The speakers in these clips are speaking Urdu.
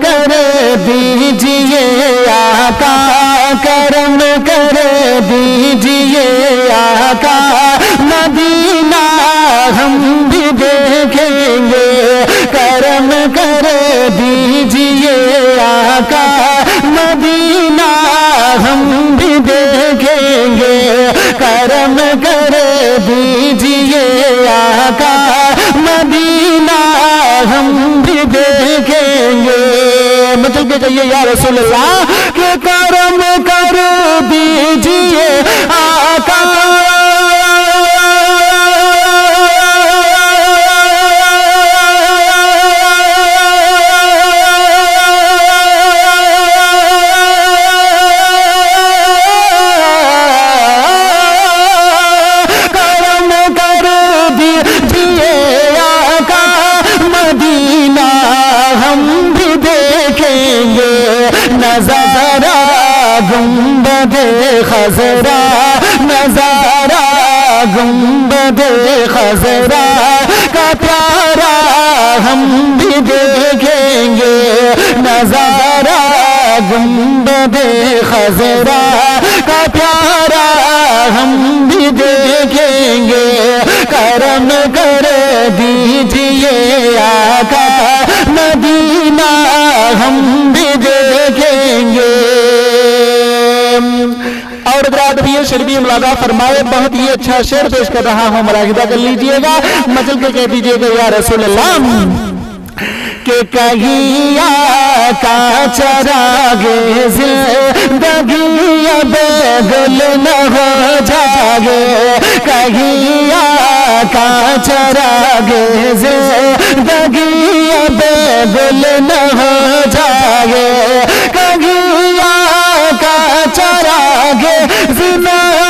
کر دیجئے آقا، کرم کر دیجئے آقا، مدینہ ہم بھی دیکھیں گے، کرم کر دیجئے آقا، مدینہ ہم بھی دیکھیں گے، کرم کر دیجئے آقا، مدینہ ہم بھی دیکھیں گے۔ مچل کے کہیے یا رسول اللہ کہ کرم کر دیجئے آقا، نظارہ گنبد خضرا، نظارہ گنبد خضرا کا پیارا ہم بھی دیکھیں گے، نظارہ گنبد خضرا کا پیارا ہم بھی دیکھیں گے، کرم کر دیجئے آقا، مدینہ ہم بھی دیکھیں گے۔ اور حضرات بھی شربی ملاحظہ فرمائے، بہت ہی اچھا شعر پیش کر رہا ہوں، ملاحظہ کر لیجئے گا، مچل کے کہہ دیجئے گا یا رسول اللہ کہ کہیں آقا چراغ زندگی اب گل نہ ہو جائے، کہیں آقا چراغ زندگی اب گل نہ ہو جائے، کہیں آقا چراغ زندگی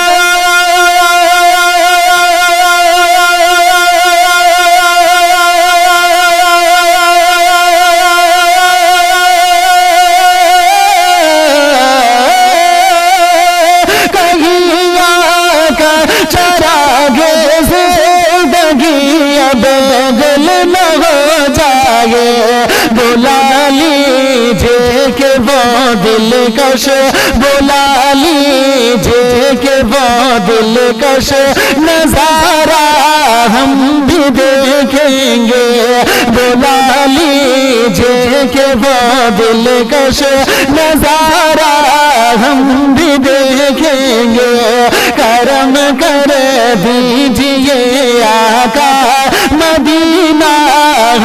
بلا لیجئے کہ وہ دلکش، بلا لیجئے کہ وہ دلکش نظارہ ہم بھی دیکھیں گے، بلا لیجئے کہ وہ دلکش نظارہ ہم بھی دیکھیں گے، کرم کر دیجئے آقا، مدینہ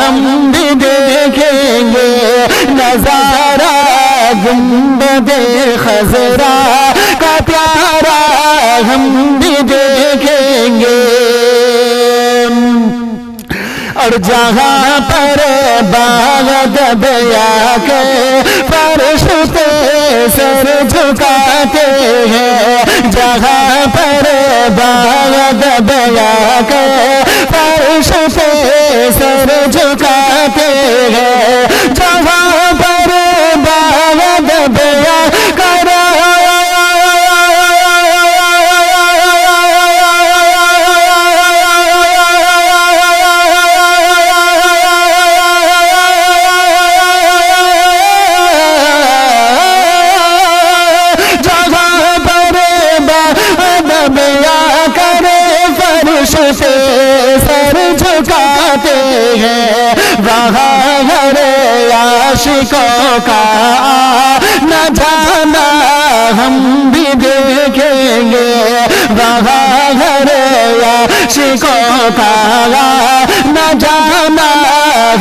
ہم بھی دیکھیں گے، نظارہ گنبد خضرا کا پیارا ہم بھی دیکھیں گے۔ اور جہاں پر باغ دبیا کے فرش پہ سر جھکاتے ہیں، جہاں پر باغ دبیا کے فرش پہ سر جھکاتے ہیں، جہاں پر باغ دبیا کرا سر جھکاتے ہیں، وہاں ہر عاشقوں کا نہ جانا ہم بھی دیکھیں گے، وہاں ہر عاشقوں کا نہ جانا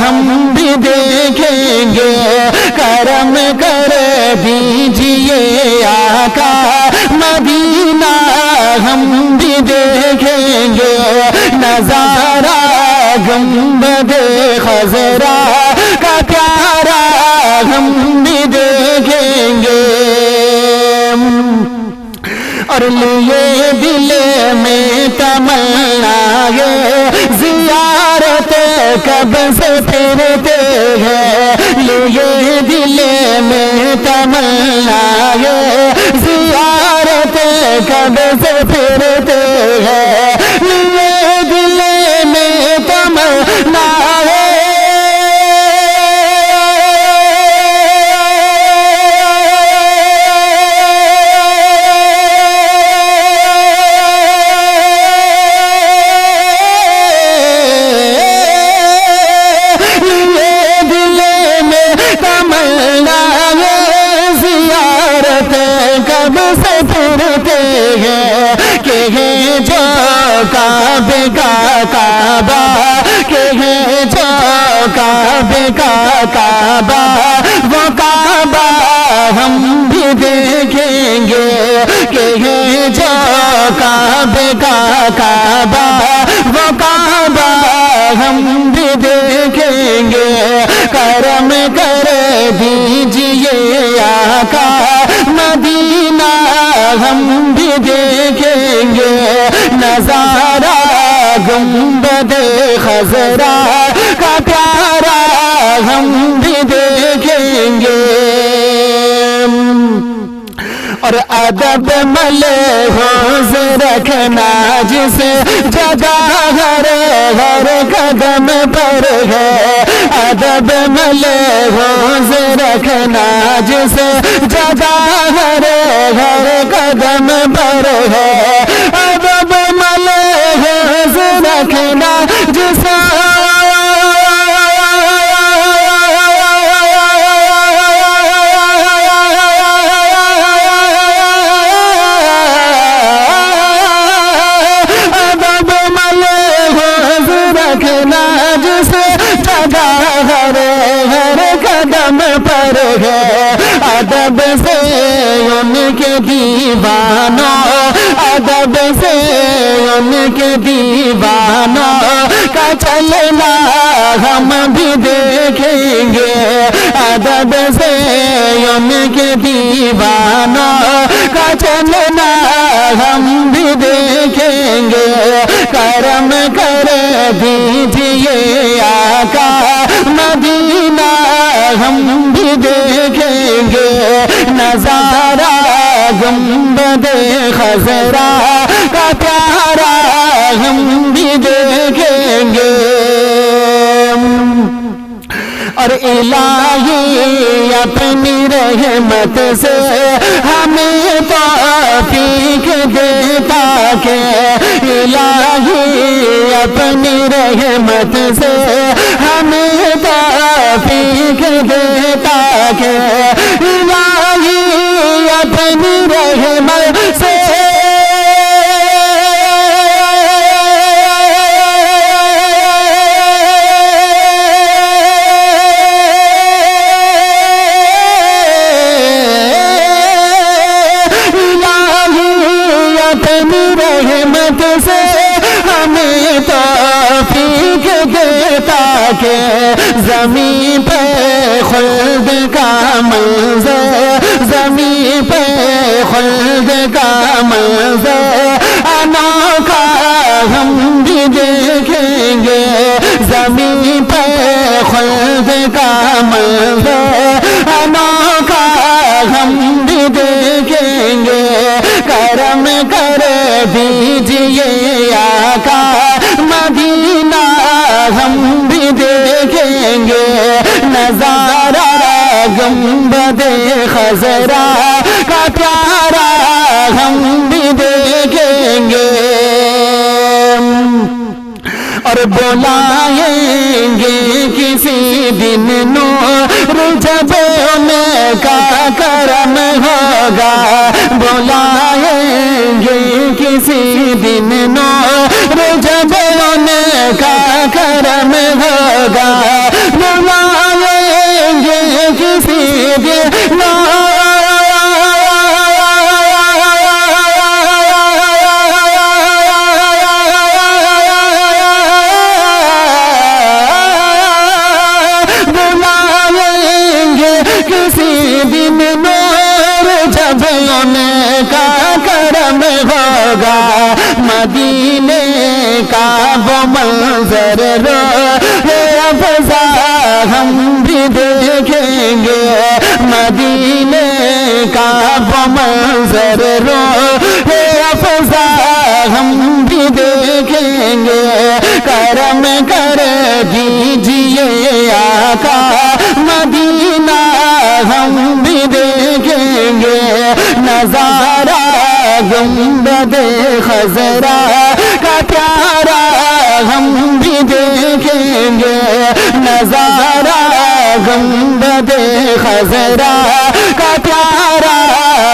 ہم بھی دیکھیں گے، کرم کر دیجئے آقا، مدینہ ہم بھی دیکھیں گے، نظارہ گنبد خضرا کا پیارا ہم بھی دیکھیں گے۔ اور لیے دل میں تمنا ہے زیارت کب سے پھرتے ہیں، لیے دل میں تمنا ہے زیارت کب سے پھرتے ہیں، لیے دل میں تمنا ہے کب سے پھرتے ہیں کہ ہے جو کعبے کا کعبہ، کہ ہے جو کعبے کا کعبہ، وہ کعبہ ہم بھی دیکھیں گے، کہ ہے جو کعبے کا کعبہ، وہ کعبہ ہم بھی دیکھیں گے۔ کرم کر دیجئے آقا مدینہ ہم بھی دیکھیں گے، نظارہ گنبد خضرا کا پیارا ہم بھی دیکھیں گے۔ اور ادب ملحوظ رکھنا جس جگہ ہر ہر قدم پر ہے، ادب ملحوظ رکھنا جس جگہ ہر ہر قدم پر ہے، ادب ملحوظ رکھنا جس پر ہے، ادب سے ان کے دیوانوں، ادب سے ان کے دیوانوں کا چلنا ہم بھی دیکھیں گے، ادب سے ان کے دیوانوں کا چلنا ہم بھی دیکھیں گے۔ کرم کر دیجئے آقا مدینہ ہم بھی دیکھیں گے، نظارہ گنبد خضرا کا پیارا ہم بھی دیکھیں گے۔ اور الہی اپنی رحمت سے ہمیں توفیق دے تاکہ، الہی اپنی رحمت سے ہمیں توفیق دے تاکہ، الہی اپنی رحمت سے کہ زمین پہ خلد کا منظر، زمین پہ خلد کا منظر انوکھا ہم بھی دیکھیں گے، زمین پہ خلد کا منظر انوکھا ہم بھی دیکھیں گے۔ کرم کر دیجئے آقا مدینہ ہم بھی دیکھیں گے، نظارہ گنبد خضرا کا پیارا ہم بھی دیکھیں گے۔ اور بلائیں گے کسی دن نور جب ان کا کرم ہوگا، بلائیں گے کسی دن نور جب ان کا کرم ہوگا، بلائیں گے کسی دن نور جب ان کا کرم ہوگا، مدینے کا وہ منظر افزا ہم بھی دیکھیں گے، مدینے کا وہ منظر افزا ہم بھی دیکھیں گے۔ کرم کر دیجئے آقا مدینہ ہم بھی دیکھیں گے، نظارہ گنبد خضرا کا پیارا ہم بھی دیکھیں گے، نظارہ گنبد خضرا کا پیارا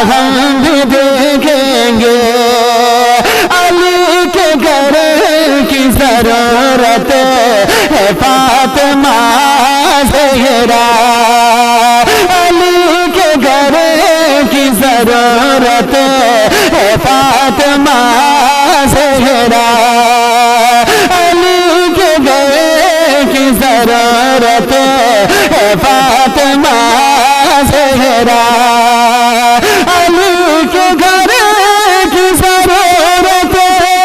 ہم بھی ضرورت ہے فاطمہ زہرا، علی کے گھر کی ضرورت ہے فاطمہ زہرا، علی کے گھر کی ضرورت ہے فاطمہ زہرا، علی کے گھر کی ضرورت ہے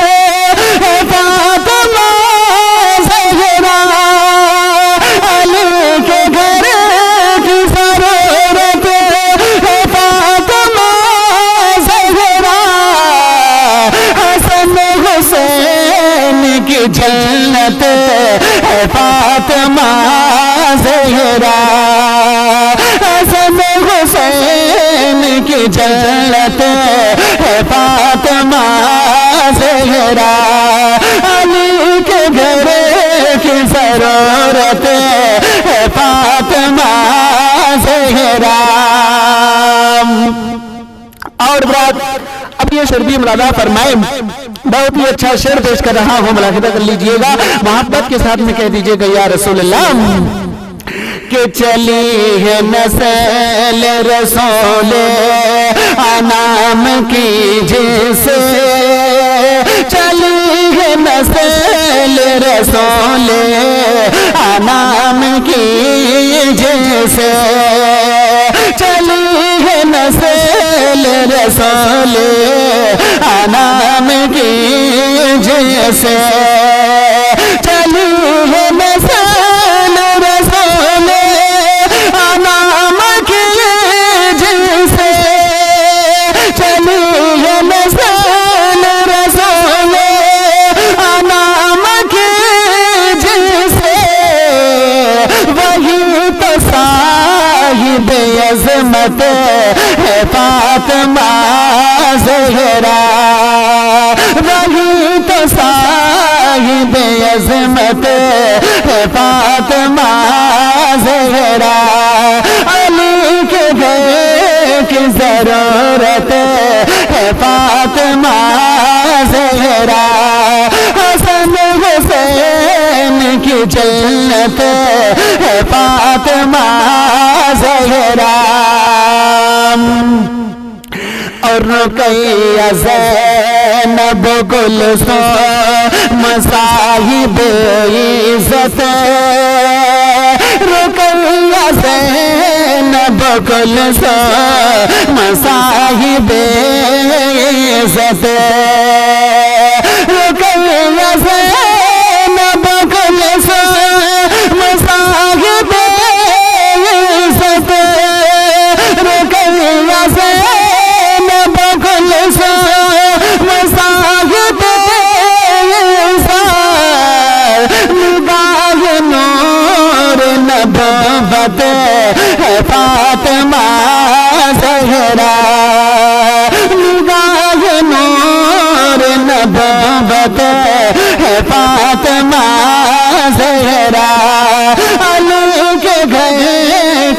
فاطمہ زہرا، علی کے گھر کی ضرورت ہے فاطمہ زہرا، حسن حسین کی جنت ہے فاطمہ زہرا، حسن حسین کی جنت ہے فاطمہ زہرا، علی کے گھر کی ضرورت ہے فاطمہ زہرا۔ اور بات اب یہ شربی ملادہ فرمائے، بہت ہی اچھا شعر پیش کر رہا ہوں، ملاحظہ کر لیجئے گا، محبت کے ساتھ میں کہہ دیجئے گا یا رسول اللہ کہ چلی ہے نسل رسول انام کی جس سے، چلی ہے نسل رسول انام کی جس سے، چلی ہے نسل رسول انام کی جس سے، چلی ہے نسل رسول انام کی جس سے، چلی ہے نسل رسول انام کی جس سے، وہی تو صاحب عظمت ہے فاطمہ زہرا، وہی تو صاحب عظمت ہے فاطمہ زہرا، علی کے گھر کی ضرورت ہے فاطمہ زہرا، حسن حسین کی جنت ہے فاطمہ زہرا، اور رقیہ زینب کلثوم صاحب عزت، رقیہ زینب کلثوم صاحب عزت، رقیہ زینب کلثوم صاحب عزت، رقیہ زینب کلثوم صاحب عزت، نگاہ نور نبوت ہے فاطمہ زہرا، نگاہ نور نبوت ہے فاطمہ زہرا، علی کے گھر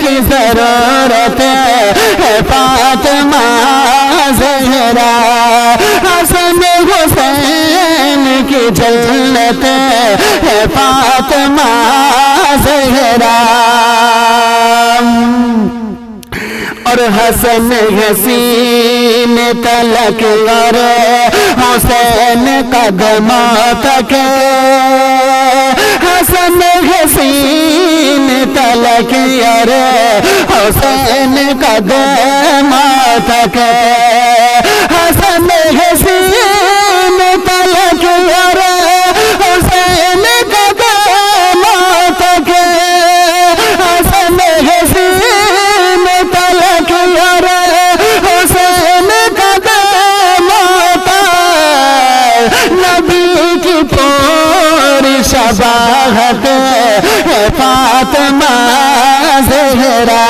کی ضرورت ہے فاطمہ زہرا، حسن حسین کی جنت ہے فاطمہ زہرا، اور حسن حسین تلک اور حسین قدموں تک، حسن حسین تلک اور حسین قدموں تک، حسن حسین تلک اور حسین قدموں تک، حسن حسین تلک اور حسین قدموں تک، نبی کی پوری شباہت ہے فاطمہ زہرا،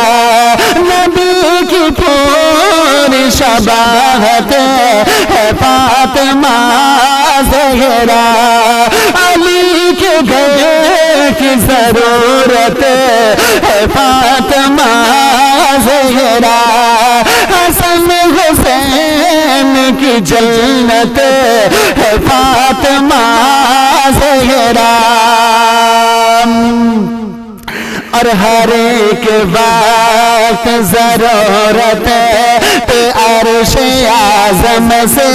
نبی کی پوری شباہت ہے فاطمہ زہرا، علی کے گھر کی ضرورت ہے فاطمہ زہرا، حسن حسین کی جنت ہے فاطمہ زہرا اور ہر ایک وقت ضرورت ہے عرش اعظم سے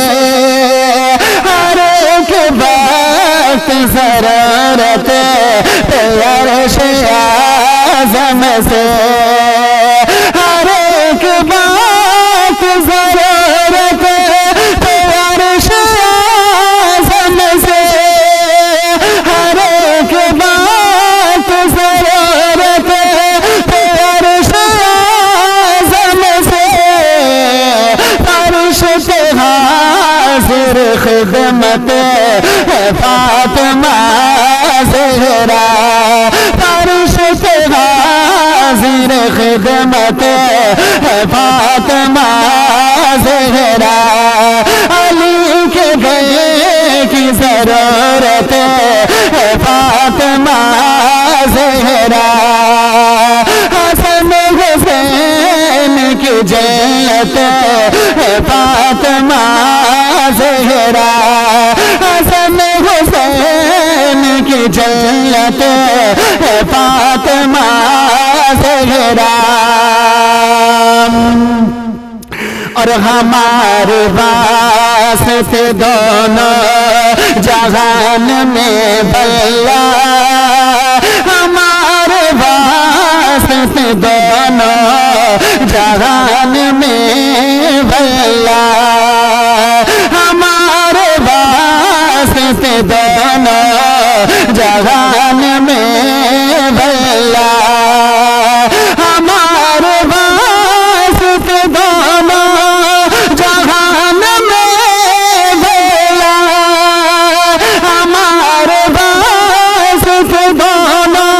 ہر ایک وقت ضرورت ہے عرش اعظم سے ہر ایک وقت ضرورت ہے عرش اعظم سے ہر ایک وقت ضرورت ہے عرش اعظم سے فرش پہ حاضر خدمت ہے فاطمہ زہرا فرش پہ حاضر خدمت ہے فاطمہ زہرا علی کے گلے کی ضرورت ہے فاطمہ زہرا حسن حسین کی جنت ہے فاطمہ زہرا حسن حسین کی جنت ہے فاطمہ زہرا اور ہمارے واسطے دونوں جہان میں بلا ہمارے واسطے دونوں جہان میں بلا ہمارے واسطے دونوں جہان میں بلا ہمارے واسطے دونوں جہان میں بلا ہمارے واسطے دونوں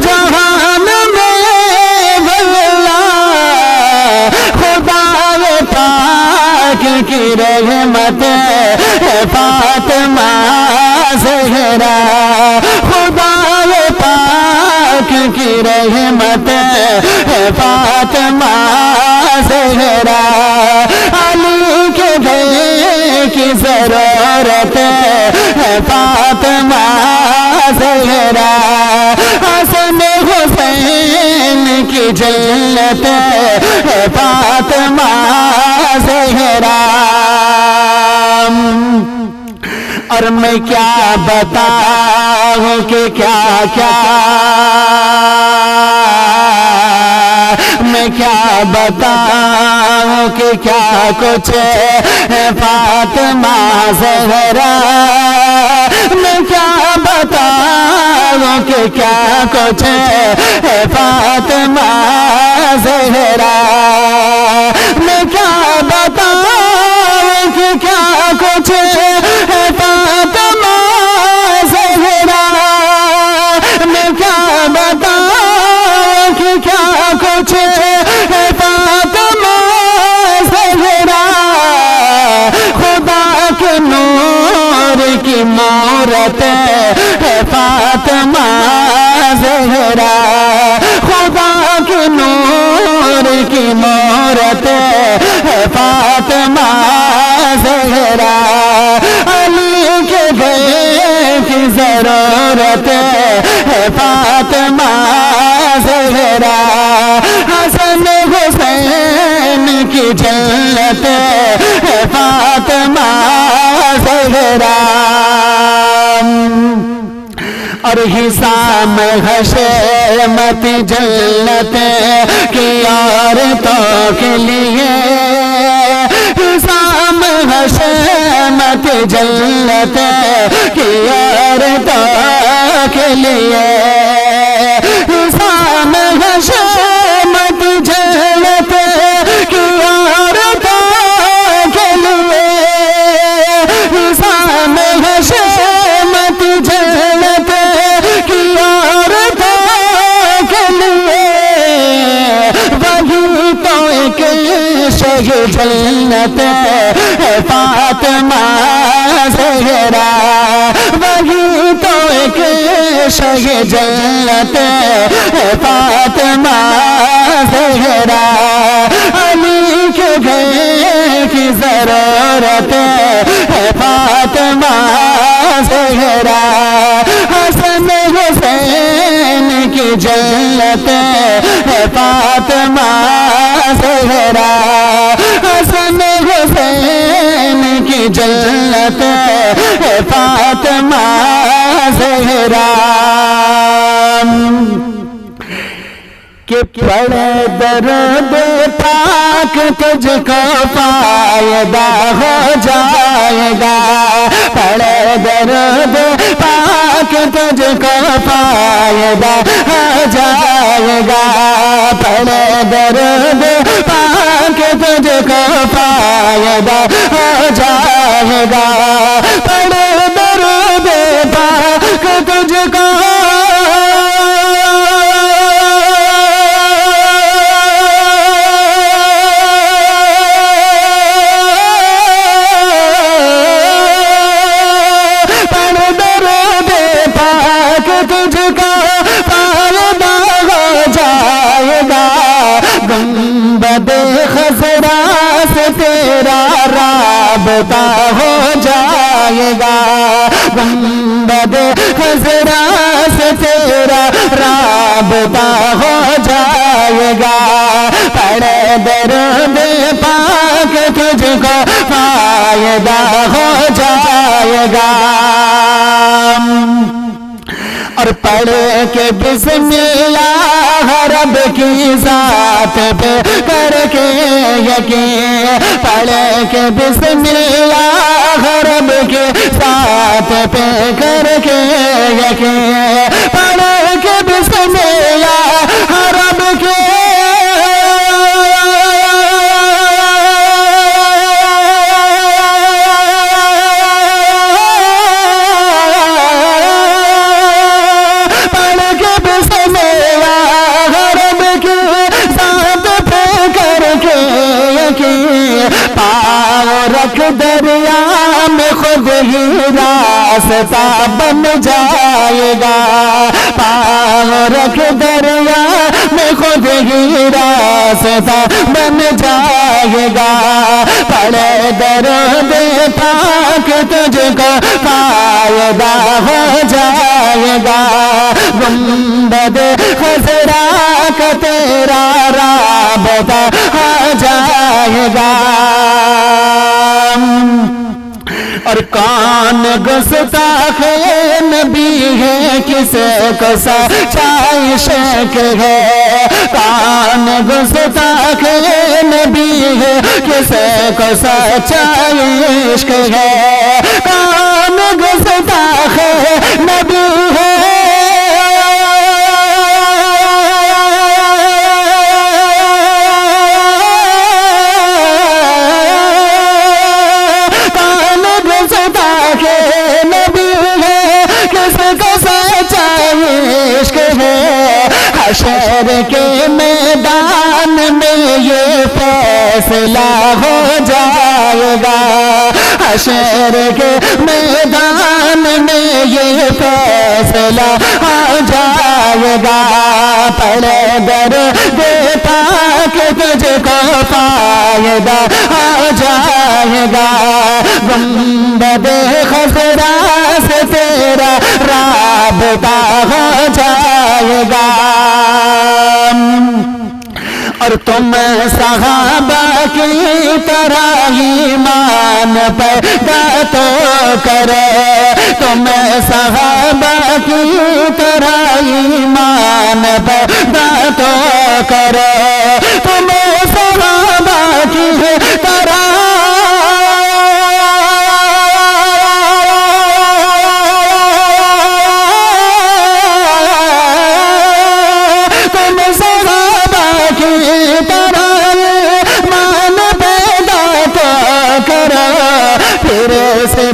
جہان میں بلا خدا پاک کی رحمت ہے فاطمہ زہرا خدا پاک کی رحمت ہے فاطمہ زہرا علی کے گلے کی ضرورت ہے فاطمہ زہرا حسن حسین کی جنت ہے فاطمہ زہرا اور میں کیا بتاؤں کہ کیا کیا میں کیا بتاؤں کہ کیا کچھ ہے فاطمہ زہرا میں کیا بتاؤں کہ کیا کچھ ہے فاطمہ زہرا میں کیا بتاؤں کہ کیا کچھ ہے فاطمہ زہرا میں کیا بتاؤں کہ کیا کچھ ہے فاطمہ زہرا خدا کے نور کی مورت ہے فاطمہ زہرا خدا کے نور کی مورت ہے فاطمہ زہرا علی کے گلے کی ضرورت ہے فاطمہ زہرا حسن حسین کی جنت ہے فاطمہ زہرا اور حسام حشمت جنت کی عورتوں کے لیے حسام حشمت جنت کی عورتوں کے لیے حسام حشمت جنت کی عورتوں کے لیے حسام حشمت جنت کی عورتوں کے لیے وہی تو ایک شہ جنت ہے فاطمہ زہرا وہی تو ایک شہ جنت ہے فاطمہ زہرا علی کے گھر کی ضرورت ہے فاطمہ زہرا حسن حسین کی جنت ہے فاطمہ زہرا حسن حسین کی جنت ہے فاطمہ زہرا کہ پڑھے درود پاک تجھ کو فائدہ ہو جائے گا پڑھے درود پاک تجھ کو فائدہ ہو جائے گا پڑھے درود پاک تجھ کو فائدہ ہو جائے گا پڑھے درود پاک تجھ کو گنبد خضرا سے تیرا رابطہ ہو جائے گا گنبد خضرا سے تیرا رابطہ ہو جائے گا پڑھے درود پاک تجھ کو فائدہ ہو جائے گا اور پڑھ کے بسم اللہ رب کی ذات پہ کر کے یقین پڑھ کے بسم اللہ رب کی ذات پہ کر کے یقین پڑھ کے بسم اللہ رب کی رکھ دریا میں خود ہی راستہ بن جائے گا پاؤں رکھ دریا میں خود ہی راستہ بن جائے گا پڑھے درود پاک تجھ کو فائدہ ہو جائے گا گنبد خضرا کا تیرا رابطہ ہو جائے گا اور کون گستاخ نبی ہے کس کو سچائی شک ہے کون گستاخ نبی ہے کس کو سچائی عشق ہے کون گستاخ نبی ہے حشر کے میدان میں یہ فیصلہ ہو جائے گا حشر کے میدان میں یہ فیصلہ ہو جائے گا پڑھے درود پاک تجھ کو فائدہ ہو جائے گا گنبد خضرا سے تیرا رابطہ ہو جائے گا اور تم صحابہ کی طرح ایمان پیدا تو کرے تم صحابہ کی طرح ایمان پیدا تو کرے تم صحابہ کی طرح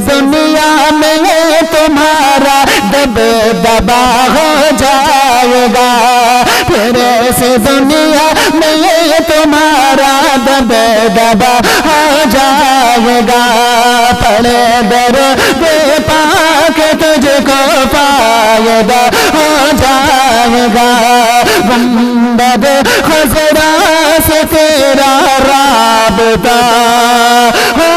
دنیا میں تمہارا دبدبا ہو جائے گا پھر سے دنیا میں تمہارا دبدبا ہو جائے گا پڑھے درود پاک تجھ کو فائدہ ہو جائے گا گنبد خضرا سے تیرا رابطہ ہو